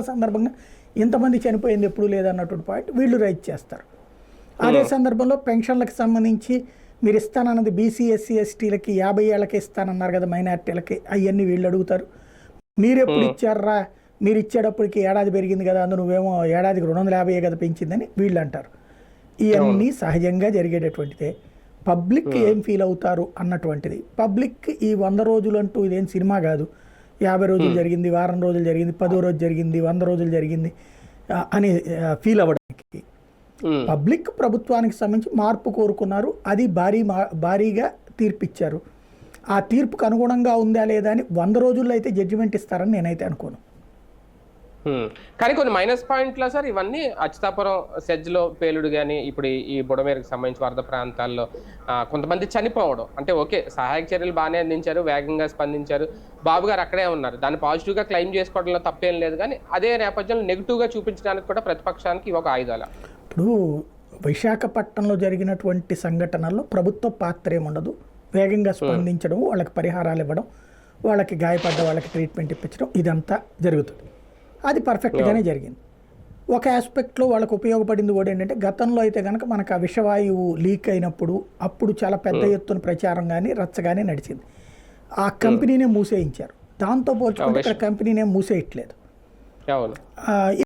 సందర్భంగా ఇంతమంది చనిపోయింది ఎప్పుడు లేదన్నటువంటి పాయింట్ వీళ్ళు రైజ్ చేస్తారు. అదే సందర్భంలో పెన్షన్లకు సంబంధించి మీరు ఇస్తానన్నది బీసీ ఎస్సీ ఎస్టీలకి 50 ఏళ్ళకి ఇస్తానన్నారు కదా, మైనార్టీలకి, అవన్నీ వీళ్ళు అడుగుతారు. మీరు ఎప్పుడు ఇచ్చారా, మీరు ఇచ్చేటప్పటికి ఏడాది పెరిగింది కదా, అందు నువ్వేమో ఏడాదికి 250 కదా పెంచిందని వీళ్ళు అంటారు. ఇవన్నీ సహజంగా జరిగేటటువంటిదే. పబ్లిక్ ఏం ఫీల్ అవుతారు అన్నటువంటిది. పబ్లిక్ ఈ 100 రోజులు అంటూ ఇదేం సినిమా కాదు. 50 రోజులు జరిగింది, వారం రోజులు జరిగింది, 10వ రోజు జరిగింది, 100 రోజులు జరిగింది అని ఫీల్ అవ్వడానికి పబ్లిక్ ప్రభుత్వానికి సంబంధించి మార్పు కోరుకున్నారు. అది భారీగా తీర్పిచ్చారు. ఆ తీర్పుకు అనుగుణంగా ఉందా లేదా అని 100 రోజుల్లో అయితే జడ్జిమెంట్ ఇస్తారని నేనైతే అనుకోను. కానీ కొన్ని మైనస్ పాయింట్లా సార్ ఇవన్నీ? అచ్యుతాపురం సెజ్లో పేలుడు కానీ, ఇప్పుడు ఈ బుడమేరుకు సంబంధించి వరద ప్రాంతాల్లో కొంతమంది చనిపోవడం, అంటే ఓకే సహాయక చర్యలు బాగానే అందించారు, వేగంగా స్పందించారు, బాబు గారు అక్కడే ఉన్నారు, దాన్ని పాజిటివ్గా క్లెయిమ్ చేసుకోవడంలో తప్పేం లేదు. కానీ అదే నేపథ్యంలో నెగిటివ్గా చూపించడానికి కూడా ప్రతిపక్షానికి ఒక ఆయుధాల. ఇప్పుడు విశాఖపట్నంలో జరిగినటువంటి సంఘటనల్లో ప్రభుత్వ పాత్ర ఏముండదు. వేగంగా స్పందించడం, వాళ్ళకి పరిహారాలు ఇవ్వడం, వాళ్ళకి గాయపడ్డ వాళ్ళకి ట్రీట్మెంట్ ఇప్పించడం, ఇదంతా జరుగుతుంది. అది పర్ఫెక్ట్గానే జరిగింది. ఒక ఆస్పెక్ట్లో వాళ్ళకు ఉపయోగపడింది కూడా ఏంటంటే, గతంలో అయితే కనుక మనకు ఆ విషవాయువు లీక్ అయినప్పుడు అప్పుడు చాలా పెద్ద ఎత్తున ప్రచారం కానీ రచ్చ కానీ నడిచింది. ఆ కంపెనీనే మూసేయించారు. దాంతో పోల్చుకుంటే ఇక్కడ కంపెనీనే మూసేయట్లేదు.